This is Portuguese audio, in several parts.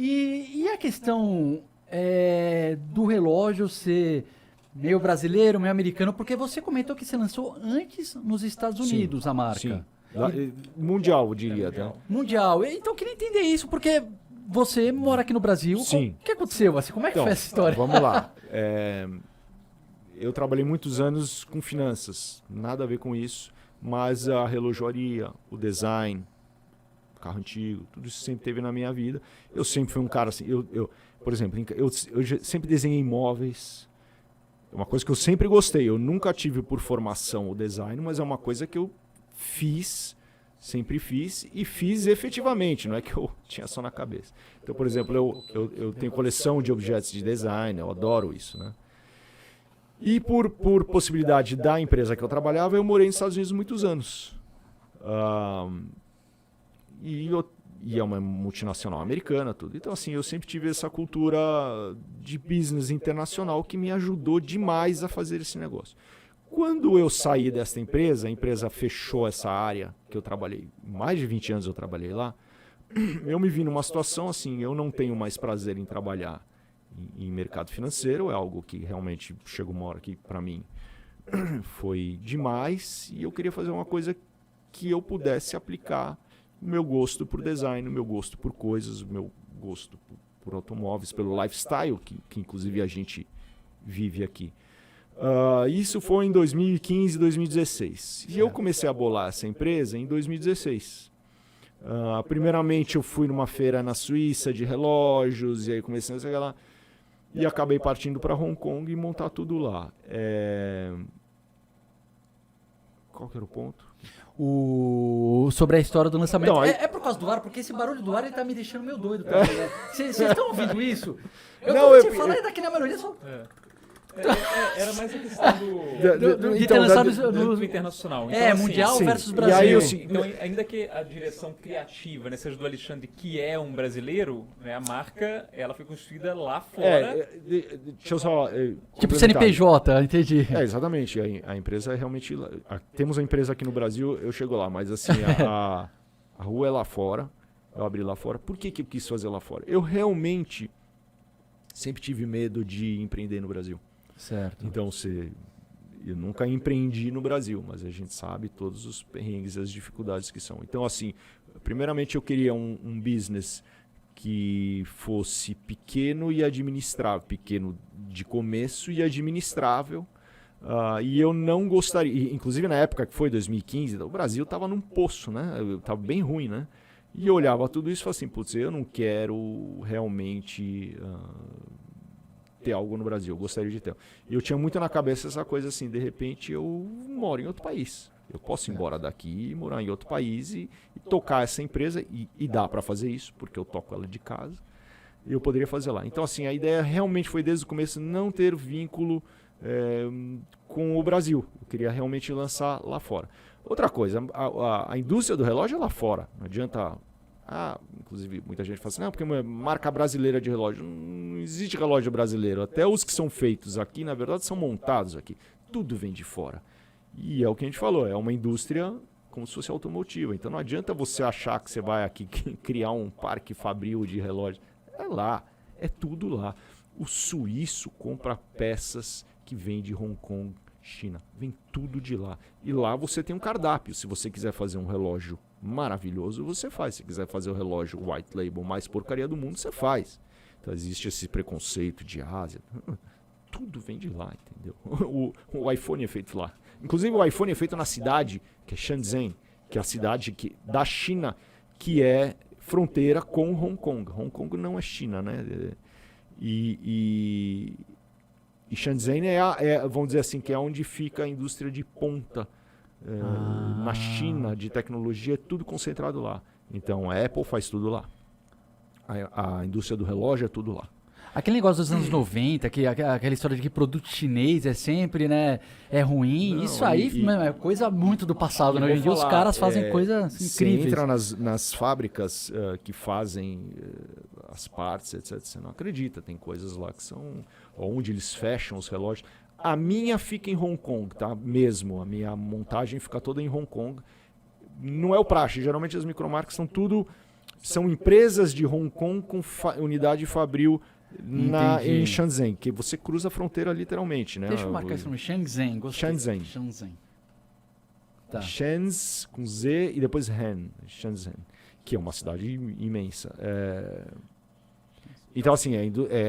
E a questão do relógio ser meio brasileiro, meio americano, porque você comentou que você lançou antes nos Estados Unidos a marca. Sim. Mundial, eu diria. Mundial. Mundial. Então eu queria entender isso, porque você mora aqui no Brasil. Sim. O que aconteceu? Assim, como é que Então, foi essa história? Vamos lá. Eu trabalhei muitos anos com finanças, nada a ver com isso, mas a relojoaria, o design, o carro antigo, tudo isso sempre teve na minha vida. Eu sempre fui um cara assim, por exemplo, eu sempre desenhei móveis, é uma coisa que eu sempre gostei. Eu nunca tive por formação o design, mas é uma coisa que eu fiz, sempre fiz e fiz efetivamente, não é que eu tinha só na cabeça. Então, por exemplo, eu tenho coleção de objetos de design, eu adoro isso, né? E por possibilidade da empresa que eu trabalhava, eu morei nos Estados Unidos muitos anos. E é uma multinacional americana, tudo. Então, assim, eu sempre tive essa cultura de business internacional que me ajudou demais a fazer esse negócio. Quando eu saí dessa empresa, a empresa fechou essa área que eu trabalhei, mais de 20 anos eu trabalhei lá, eu me vi numa situação assim, eu não tenho mais prazer em trabalhar em mercado financeiro, é algo que realmente chegou uma hora que para mim foi demais, e eu queria fazer uma coisa que eu pudesse aplicar o meu gosto por design, o meu gosto por coisas, o meu gosto por automóveis, pelo lifestyle que inclusive a gente vive aqui. Isso foi em 2015, 2016. E eu comecei a bolar essa empresa em 2016. Primeiramente eu fui numa feira na Suíça de relógios, e aí comecei a chegar lá, e acabei partindo para Hong Kong e montar tudo lá. Qual que era o ponto? Sobre a história do lançamento. Não, é por causa do ar, porque esse barulho do ar ele tá me deixando meio doido. Vocês estão ouvindo isso? Você fala daqui na maioria só... Era mais a questão de ter lançado do internacional. Então, mundial sim. versus E Brasil. aí, Então, ainda que a direção criativa, né, seja do Alexandre, que é um brasileiro, né, a marca ela foi construída lá fora. Deixa eu só... Tipo CNPJ, entendi. Exatamente. A empresa é realmente... Temos a empresa aqui no Brasil, eu chego lá, mas assim, a rua é lá fora, eu abri lá fora. Por que eu quis fazer lá fora? Eu realmente sempre tive medo de empreender no Brasil. Certo. Então, eu nunca empreendi no Brasil, mas a gente sabe todos os perrengues e as dificuldades que são. Então, assim, primeiramente eu queria um business que fosse pequeno e administrável, pequeno de começo e administrável. E eu não gostaria, inclusive na época que foi 2015, o Brasil estava num poço, né? Estava bem ruim, né? E eu olhava tudo isso e falava assim, putz, eu não quero realmente... ter algo no Brasil, eu gostaria de ter. E eu tinha muito na cabeça essa coisa assim, de repente eu moro em outro país. Eu posso ir embora daqui e morar em outro país e tocar essa empresa, e dá para fazer isso, porque eu toco ela de casa, e eu poderia fazer lá. Então, assim, a ideia realmente foi desde o começo não ter vínculo com o Brasil. Eu queria realmente lançar lá fora. Outra coisa, a indústria do relógio é lá fora. Não adianta... inclusive muita gente fala assim, não, porque é marca brasileira de relógio. Não existe relógio brasileiro. Até os que são feitos aqui, na verdade, são montados aqui. Tudo vem de fora. E é o que a gente falou, é uma indústria como se fosse automotiva. Então não adianta você achar que você vai aqui criar um parque fabril de relógio. É lá, é tudo lá. O suíço compra peças que vêm de Hong Kong, China. Vem tudo de lá. E lá você tem um cardápio. Se você quiser fazer um relógio maravilhoso, você faz. Se quiser fazer o relógio white label mais porcaria do mundo, você faz. Então existe esse preconceito de Ásia. Tudo vem de lá, entendeu? O iPhone é feito lá. Inclusive o iPhone é feito na cidade, que é Shenzhen, que é a cidade da China, que é fronteira com Hong Kong. Hong Kong não é China, né? E Shenzhen vamos dizer assim, que é onde fica a indústria de ponta na China, de tecnologia, é tudo concentrado lá. Então a Apple faz tudo lá. A indústria do relógio é tudo lá. Aquele negócio dos anos 90, aquela história de que produto chinês é sempre, né, é ruim, não, isso aí é coisa muito do passado, né? Hoje em dia os caras fazem coisas incríveis. Você entra nas fábricas que fazem as partes, etc. Você não acredita, tem coisas lá que são onde eles fecham os relógios. A minha fica em Hong Kong, tá? Mesmo, a minha montagem fica toda em Hong Kong. Não é o praxe, geralmente as micromarcas são tudo são empresas de Hong Kong com unidade fabril em Shenzhen, que você cruza a fronteira literalmente, né? Deixa eu marcar esse nome, Shenzhen. Shenzhen. Tá. Shenzhen com Z e depois Shenzhen, que é uma cidade imensa. Então, assim,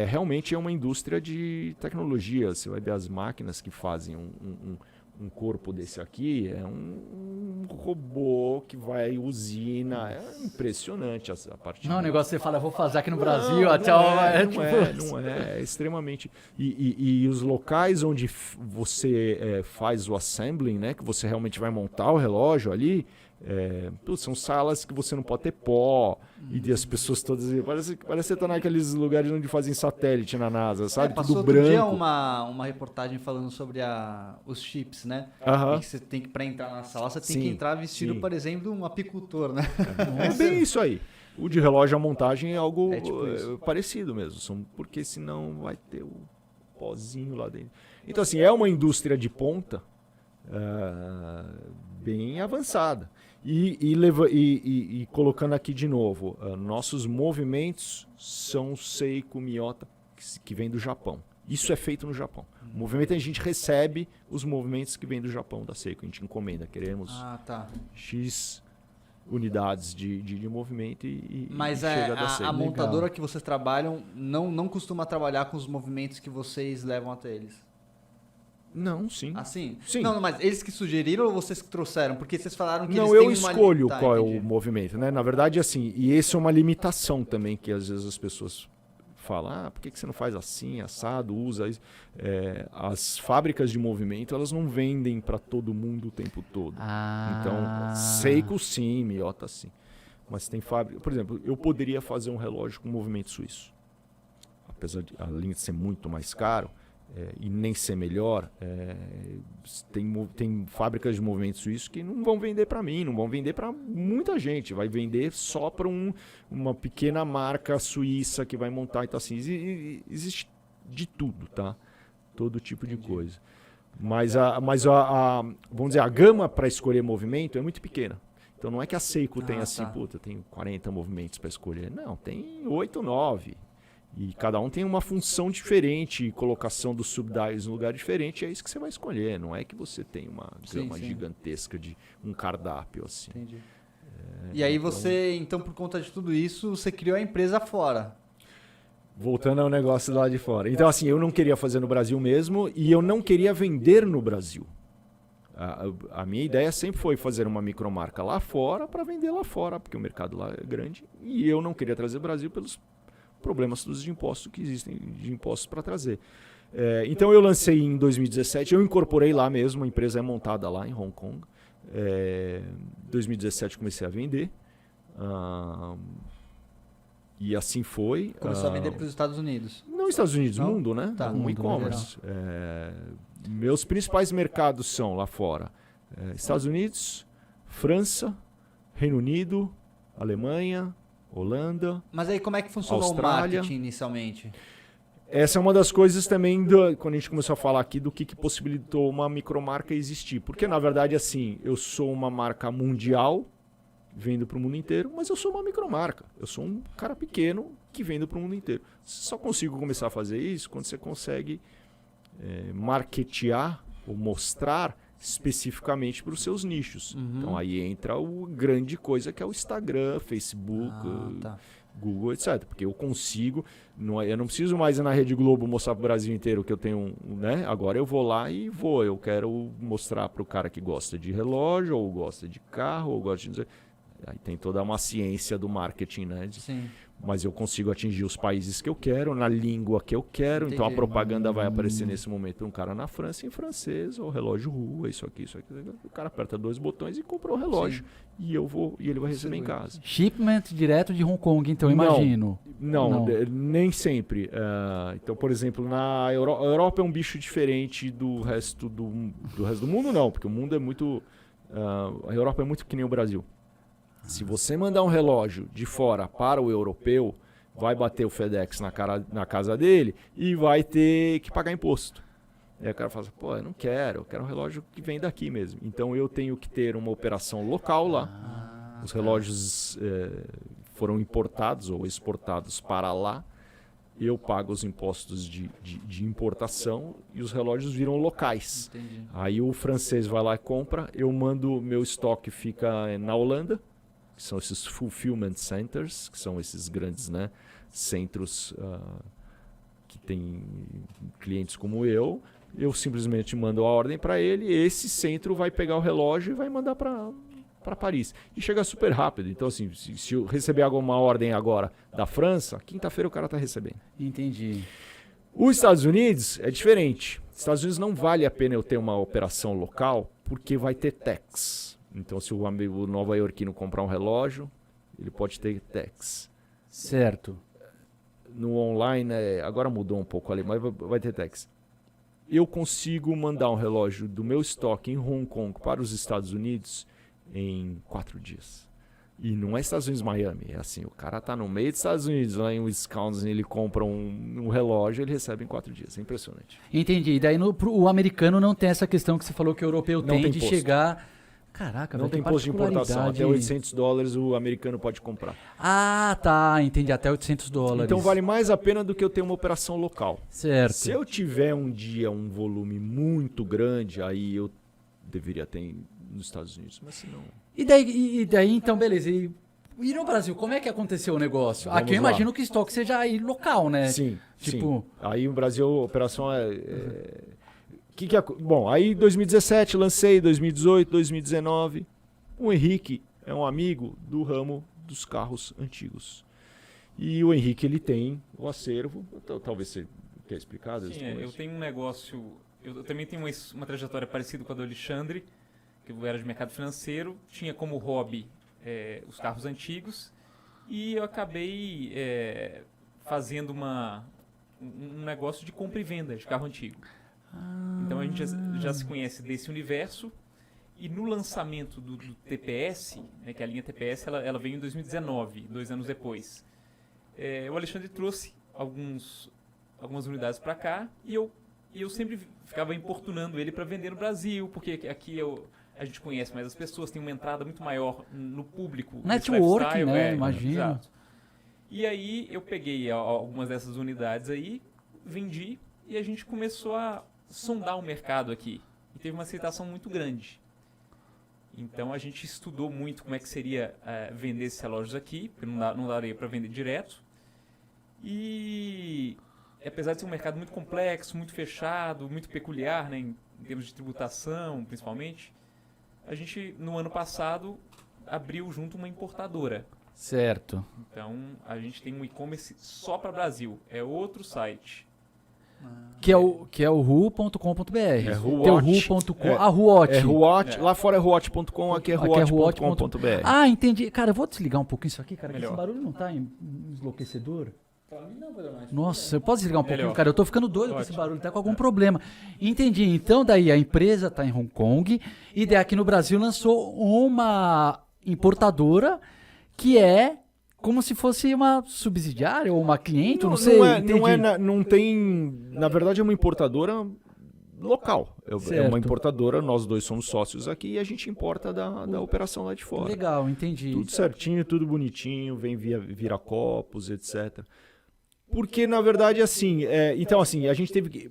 realmente é uma indústria de tecnologia. Você vai ver as máquinas que fazem um corpo desse aqui, é um robô que vai usina. É impressionante a parte. Não é um negócio que você fala, vou fazer aqui no Brasil, não é extremamente. E os locais onde você faz o assembling, né, que você realmente vai montar o relógio ali, são salas que você não pode ter pó, e as pessoas todas. Parece que você tá naqueles lugares onde fazem satélite na NASA, sabe? Passou tudo branco. Outro dia uma reportagem falando sobre os chips, né? E que você tem que, para entrar na sala, você tem que entrar vestido, por exemplo, de um apicultor, né? É bem isso aí. O de relógio, a montagem é algo tipo parecido mesmo, porque senão vai ter o pozinho lá dentro. Então, assim, é uma indústria de ponta bem avançada. E colocando aqui de novo, nossos movimentos são Seiko, Miyota, que vem do Japão. Isso é feito no Japão. O movimento, a gente recebe os movimentos que vêm do Japão, da Seiko. A gente encomenda, queremos X unidades de movimento Mas chega da Seiko. A montadora que vocês trabalham não costuma trabalhar com os movimentos que vocês levam até eles? Não, sim. Assim? Sim. Não, mas eles que sugeriram ou vocês que trouxeram? Porque vocês falaram que não, eles têm eu escolho qual é entendi. o movimento, né? Na verdade, assim, e esse é uma limitação também que às vezes as pessoas falam, por que você não faz assim, assado, usa isso? As fábricas de movimento, elas não vendem para todo mundo o tempo todo. Então, Seiko sim, Miyota sim. Mas tem fábrica, por exemplo, eu poderia fazer um relógio com movimento suíço. Apesar de a linha ser muito mais caro, e nem ser melhor, tem fábricas de movimento suíço que não vão vender para mim, não vão vender para muita gente, vai vender só para uma pequena marca suíça que vai montar. Então, assim, existe de tudo, tá? Todo tipo de coisa. Mas vamos dizer, a gama para escolher movimento é muito pequena. Então não é que a Seiko tem assim, tem 40 movimentos para escolher. Não, tem 8, 9. E cada um tem uma função diferente, colocação dos subdials no lugar diferente, é isso que você vai escolher. Não é que você tem uma gama gigantesca de um cardápio assim. Entendi. E aí você, então, por conta de tudo isso, você criou a empresa fora. Voltando ao negócio lá de fora. Então, assim, eu não queria fazer no Brasil mesmo e eu não queria vender no Brasil. A minha ideia sempre foi fazer uma micromarca lá fora para vender lá fora, porque o mercado lá é grande. E eu não queria trazer o Brasil pelos problemas dos impostos que existem, de impostos para trazer. Então eu lancei em 2017, eu incorporei lá mesmo, a empresa é montada lá em Hong Kong. Em 2017 comecei a vender. E assim foi. Começou a vender para os Estados Unidos? Não, Estados Unidos, não? Mundo, né? Tá, um e-commerce. Meus principais mercados são lá fora: Estados Unidos, França, Reino Unido, Alemanha, Holanda. Mas aí como é que funcionou Austrália. o marketing inicialmente? Essa é uma das coisas também, quando a gente começou a falar aqui, do que possibilitou uma micromarca existir. Porque, na verdade, assim, eu sou uma marca mundial, vendo para o mundo inteiro, mas eu sou uma micromarca. Eu sou um cara pequeno que vende para o mundo inteiro. Só consigo começar a fazer isso quando você consegue marketear ou mostrar especificamente para os seus nichos. Então aí entra a grande coisa que é o Instagram, Facebook, Google, etc. Porque eu consigo, eu não preciso mais ir na Rede Globo mostrar para o Brasil inteiro que eu tenho, né? Agora eu vou lá e eu quero mostrar para o cara que gosta de relógio, ou gosta de carro, ou gosta de... Aí tem toda uma ciência do marketing, né? Sim. Mas eu consigo atingir os países que eu quero, na língua que eu quero. Entendi. Então a propaganda vai aparecer nesse momento um cara na França em francês, ou relógio rua, isso aqui. O cara aperta 2 botões e compra o relógio. E ele vai receber em casa. Shipment direto de Hong Kong, então, imagino. Não, nem sempre. Então, por exemplo, na a Europa é um bicho diferente do resto do mundo, não. Porque o mundo é muito... a Europa é muito que nem o Brasil. Se você mandar um relógio de fora para o europeu, vai bater o FedEx na casa dele e vai ter que pagar imposto. Aí o cara fala, eu não quero, eu quero um relógio que vem daqui mesmo. Então eu tenho que ter uma operação local lá. Os relógios foram importados ou exportados para lá, eu pago os impostos de importação e os relógios viram locais. Entendi. Aí o francês vai lá e compra, eu mando, meu estoque fica na Holanda, que são esses fulfillment centers, que são esses grandes, né, centros que tem clientes como eu simplesmente mando a ordem para ele, esse centro vai pegar o relógio e vai mandar para Paris. E chega super rápido. Então, assim, se eu receber alguma ordem agora da França, quinta-feira o cara está recebendo. Entendi. Os Estados Unidos é diferente. Os Estados Unidos não vale a pena eu ter uma operação local, porque vai ter tax. Então, se o amigo nova-iorquino comprar um relógio, ele pode ter tax. Certo. No online, agora mudou um pouco ali, mas vai ter tax. Eu consigo mandar um relógio do meu estoque em Hong Kong para os Estados Unidos em 4 dias. E não é Estados Unidos, Miami. É assim, o cara tá no meio dos Estados Unidos, lá em Wisconsin, ele compra um relógio, ele recebe em 4 dias. É impressionante. Entendi. E daí o americano não tem essa questão que você falou que o europeu não tem de chegar... Caraca, não tem imposto de importação. Até $800 o americano pode comprar. Ah, tá. Entendi. Até $800. Então vale mais a pena do que eu ter uma operação local. Certo. Se eu tiver um dia um volume muito grande, aí eu deveria ter nos Estados Unidos. Mas se não... E daí então, beleza. E no Brasil, como é que aconteceu o negócio? Vamos Aqui eu lá. imagino que o estoque seja aí local, né? Sim, tipo... sim. Aí o Brasil, a operação Bom, aí 2017 lancei, 2018, 2019. O Henrique é um amigo do ramo dos carros antigos. E o Henrique, ele tem o acervo, talvez você quer explicar? Sim, eu tenho um negócio, eu também tenho uma trajetória parecida com a do Alexandre, que eu era de mercado financeiro, tinha como hobby os carros antigos, e eu acabei fazendo um negócio de compra e venda de carro antigo. Então a gente já se conhece desse universo, e no lançamento do TPS, né, que a linha TPS ela veio em 2019, 2 anos depois, o Alexandre trouxe algumas unidades para cá, e eu sempre ficava importunando ele para vender no Brasil, porque aqui a gente conhece mais as pessoas, tem uma entrada muito maior no público. Network, né? Imagino. Exato. E aí eu peguei algumas dessas unidades aí, vendi, e a gente começou a sondar o mercado aqui. E teve uma aceitação muito grande. Então a gente estudou muito como é que seria vender esses relógios aqui, porque não daria para vender direto. E apesar de ser um mercado muito complexo, muito fechado, muito peculiar, né, em termos de tributação, principalmente, a gente, no ano passado, abriu junto uma importadora. Certo. Então, a gente tem um e-commerce só para Brasil. É outro site. Que é o ru.com.br. É Ru.com. Ah, Ruot. É Ruot. Lá fora é ruot.com, aqui é ruot.com.br. Ah, entendi. Cara, eu vou desligar um pouquinho isso aqui, cara, que Melhor. esse barulho não tá enlouquecedor. Pra mim não, mais. Nossa, eu posso desligar um pouquinho, Melhor. cara? Eu tô ficando doido com Ótimo. esse barulho, tá com algum problema. Entendi. Então, daí a empresa tá em Hong Kong e daí aqui no Brasil lançou uma importadora que é como se fosse uma subsidiária ou uma cliente, não sei. Não tem... Na verdade, é uma importadora local. É Certo. uma importadora, nós dois somos sócios aqui e a gente importa da operação lá de fora. Legal, entendi. Tudo certinho, tudo bonitinho, vem via viracopos, etc. Porque, na verdade, assim... então, assim, a gente teve que...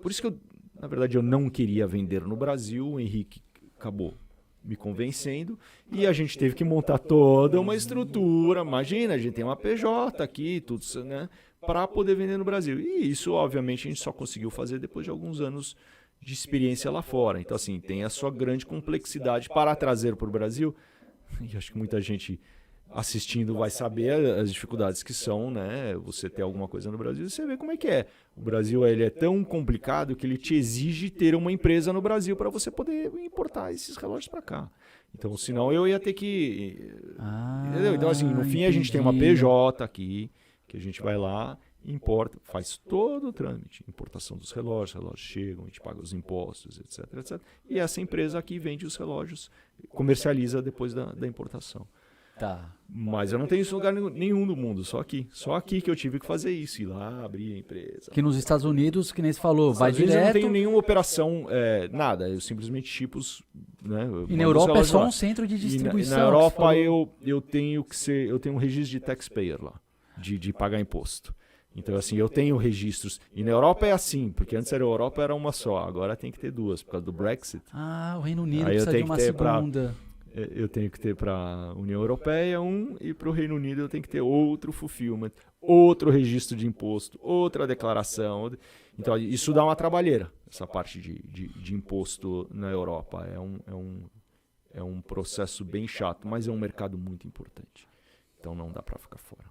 Por isso que, na verdade, eu não queria vender no Brasil. O Henrique acabou me convencendo e a gente teve que montar toda uma estrutura. Imagina, a gente tem uma PJ aqui, tudo, né, para poder vender no Brasil. E isso, obviamente, a gente só conseguiu fazer depois de alguns anos de experiência lá fora. Então, assim, tem a sua grande complexidade para trazer para o Brasil. E acho que muita gente assistindo vai saber as dificuldades que são, né? Você ter alguma coisa no Brasil e você vê como é que é. O Brasil, ele é tão complicado que ele te exige ter uma empresa no Brasil para você poder importar esses relógios para cá. Então, senão eu ia ter que... entendeu? Então, assim, no fim a gente tem uma PJ aqui, que a gente vai lá, importa, faz todo o trâmite, importação dos relógios chegam, a gente paga os impostos, etc, etc. E essa empresa aqui vende os relógios, comercializa depois da importação. Tá. Mas eu não tenho isso em lugar nenhum do mundo, só aqui. Só aqui que eu tive que fazer isso, ir lá, abrir a empresa. Que nos Estados Unidos, que nem você falou, vai Estados Unidos direto. eu não tenho nenhuma operação, nada. Eu simplesmente chipo né? E na Europa é só um centro de distribuição. Na Europa eu tenho um registro de taxpayer lá, de pagar imposto. Então, assim, eu tenho registros. E na Europa é assim, porque antes a Europa era uma só, agora tem que ter duas, por causa do Brexit. O Reino Unido precisa de uma segunda. Eu tenho que ter para a União Europeia e para o Reino Unido eu tenho que ter outro fulfillment, outro registro de imposto, outra declaração. Então, isso dá uma trabalheira, essa parte de imposto na Europa. É um processo bem chato, mas é um mercado muito importante. Então, não dá para ficar fora.